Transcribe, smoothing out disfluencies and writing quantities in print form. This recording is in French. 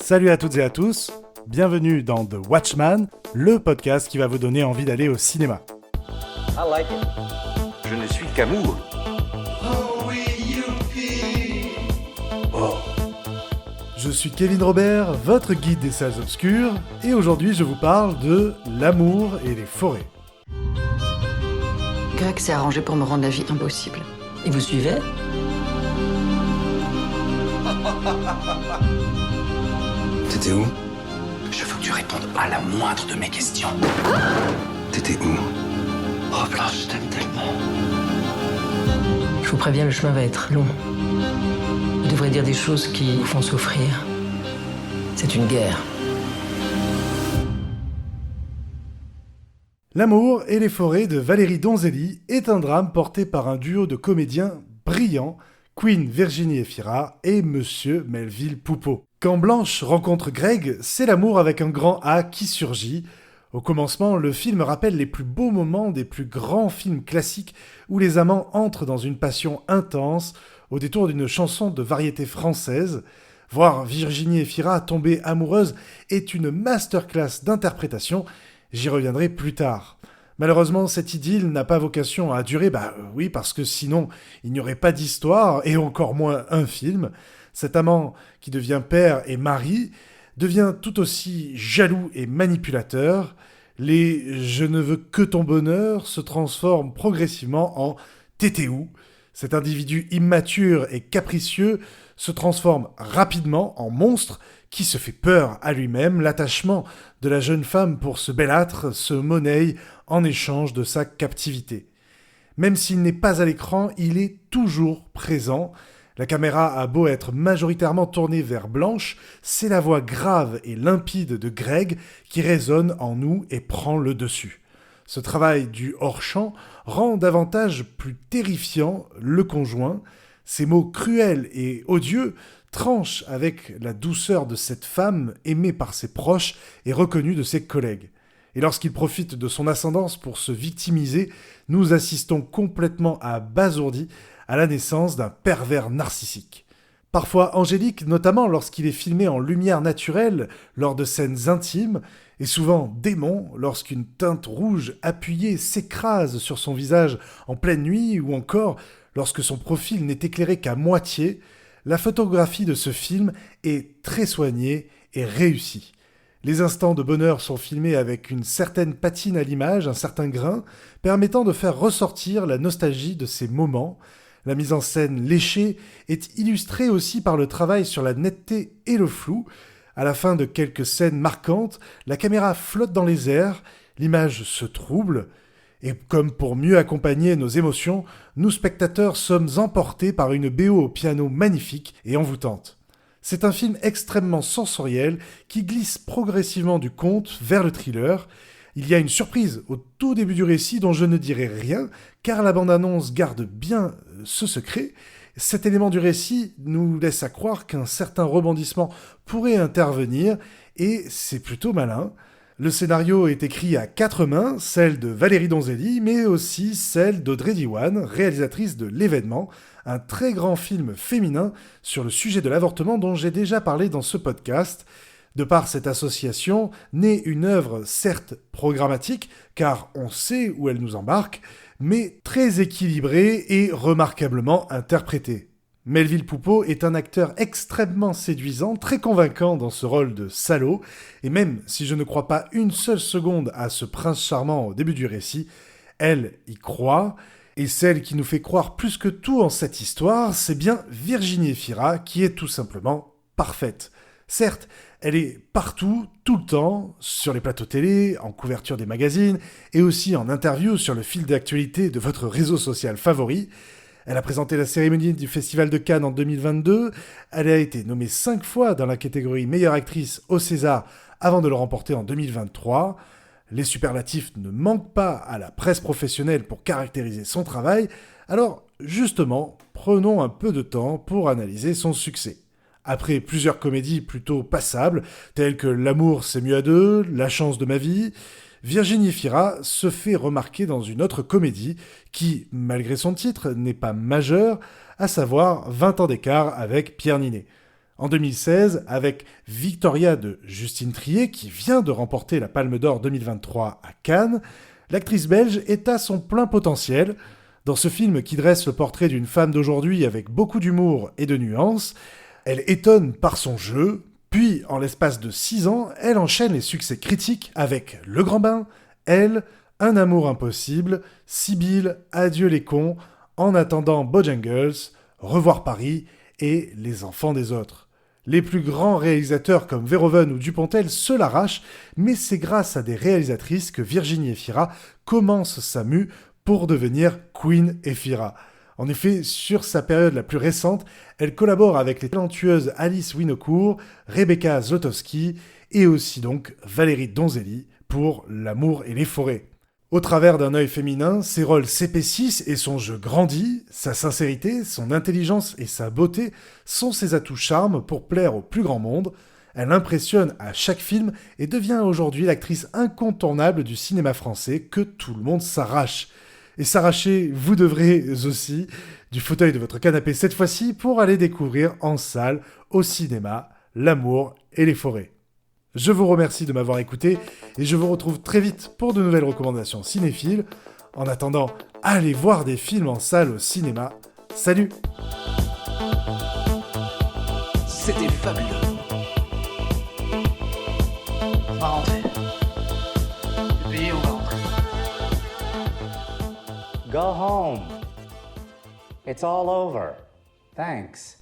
Salut à toutes et à tous, bienvenue dans The Watchman, le podcast qui va vous donner envie d'aller au cinéma. I like it. Je ne suis qu'amour. Je suis Kevin Robert, votre guide des salles obscures, et aujourd'hui je vous parle de l'amour et les forêts. Greg s'est arrangé pour me rendre la vie impossible. Et vous suivez? T'étais où? Je veux que tu répondes à la moindre de mes questions. T'étais où? Oh Blanche, je t'aime tellement. Je vous préviens, le chemin va être long. Vous devrez dire des choses qui vous font souffrir. C'est une guerre. L'amour et les forêts de Valérie Donzelli est un drame porté par un duo de comédiens brillants, Queen Virginie Efira et Monsieur Melville Poupeau. Quand Blanche rencontre Greg, c'est l'amour avec un grand A qui surgit. Au commencement, le film rappelle les plus beaux moments des plus grands films classiques où les amants entrent dans une passion intense au détour d'une chanson de variété française. Voir Virginie Efira tomber amoureuse est une masterclass d'interprétation. J'y reviendrai plus tard. Malheureusement, cette idylle n'a pas vocation à durer, oui, parce que sinon, il n'y aurait pas d'histoire, et encore moins un film. Cet amant qui devient père et mari devient tout aussi jaloux et manipulateur. Les « je ne veux que ton bonheur » se transforment progressivement en « t'étais où ?» Cet individu immature et capricieux se transforme rapidement en monstre qui se fait peur à lui-même. L'attachement de la jeune femme pour ce belâtre se monnaie en échange de sa captivité. Même s'il n'est pas à l'écran, il est toujours présent. La caméra a beau être majoritairement tournée vers Blanche, c'est la voix grave et limpide de Greg qui résonne en nous et prend le dessus. Ce travail du hors-champ rend davantage plus terrifiant le conjoint. Ces mots cruels et odieux tranchent avec la douceur de cette femme aimée par ses proches et reconnue de ses collègues. Et lorsqu'il profite de son ascendance pour se victimiser, nous assistons complètement abasourdis à la naissance d'un pervers narcissique. Parfois angélique, notamment lorsqu'il est filmé en lumière naturelle lors de scènes intimes, et souvent démon lorsqu'une teinte rouge appuyée s'écrase sur son visage en pleine nuit, ou encore lorsque son profil n'est éclairé qu'à moitié, la photographie de ce film est très soignée et réussie. Les instants de bonheur sont filmés avec une certaine patine à l'image, un certain grain, permettant de faire ressortir la nostalgie de ces moments. La mise en scène léchée est illustrée aussi par le travail sur la netteté et le flou. À la fin de quelques scènes marquantes, la caméra flotte dans les airs, l'image se trouble, et comme pour mieux accompagner nos émotions, nous spectateurs sommes emportés par une BO au piano magnifique et envoûtante. C'est un film extrêmement sensoriel qui glisse progressivement du conte vers le thriller. Il y a une surprise au tout début du récit dont je ne dirai rien, car la bande-annonce garde bien ce secret. Cet élément du récit nous laisse à croire qu'un certain rebondissement pourrait intervenir, et c'est plutôt malin. Le scénario est écrit à 4 mains, celle de Valérie Donzelli, mais aussi celle d'Audrey Diwan, réalisatrice de L'événement, un très grand film féminin sur le sujet de l'avortement dont j'ai déjà parlé dans ce podcast. De par cette association, naît une œuvre certes programmatique, car on sait où elle nous embarque, mais très équilibrée et remarquablement interprétée. Melville Poupeau est un acteur extrêmement séduisant, très convaincant dans ce rôle de salaud, et même si je ne crois pas une seule seconde à ce prince charmant au début du récit, elle y croit, et celle qui nous fait croire plus que tout en cette histoire, c'est bien Virginie Efira, qui est tout simplement parfaite. Certes, elle est partout, tout le temps, sur les plateaux télé, en couverture des magazines, et aussi en interview sur le fil d'actualité de votre réseau social favori. Elle a présenté la cérémonie du Festival de Cannes en 2022, elle a été nommée 5 fois dans la catégorie meilleure actrice au César avant de le remporter en 2023. Les superlatifs ne manquent pas à la presse professionnelle pour caractériser son travail, alors justement, prenons un peu de temps pour analyser son succès. Après plusieurs comédies plutôt passables, telles que L'amour c'est mieux à deux, La chance de ma vie, Virginie Efira se fait remarquer dans une autre comédie qui, malgré son titre, n'est pas majeure, à savoir 20 ans d'écart avec Pierre Ninet. En 2016, avec Victoria de Justine Triet, qui vient de remporter la Palme d'Or 2023 à Cannes, l'actrice belge est à son plein potentiel. Dans ce film qui dresse le portrait d'une femme d'aujourd'hui avec beaucoup d'humour et de nuances, elle étonne par son jeu, puis en l'espace de 6 ans, elle enchaîne les succès critiques avec Le Grand Bain, Elle, Un amour impossible, Sibylle, Adieu les cons, En attendant Bojangles, Revoir Paris et Les enfants des autres. Les plus grands réalisateurs comme Verhoeven ou Dupontel se l'arrachent, mais c'est grâce à des réalisatrices que Virginie Efira commence sa mue pour devenir Queen Efira. En effet, sur sa période la plus récente, elle collabore avec les talentueuses Alice Winocourt, Rebecca Zlotowski et aussi donc Valérie Donzelli pour L'amour et les forêts. Au travers d'un œil féminin, ses rôles s'épaississent et son jeu grandit, sa sincérité, son intelligence et sa beauté sont ses atouts charmes pour plaire au plus grand monde. Elle impressionne à chaque film et devient aujourd'hui l'actrice incontournable du cinéma français que tout le monde s'arrache. Et s'arracher, vous devrez aussi, du fauteuil de votre canapé cette fois-ci pour aller découvrir en salle, au cinéma, L'amour et les forêts. Je vous remercie de m'avoir écouté et je vous retrouve très vite pour de nouvelles recommandations cinéphiles. En attendant, allez voir des films en salle au cinéma. Salut! C'était fabuleux. On va rentrer. C'est payé, on va rentrer. Go home. It's all over. Thanks.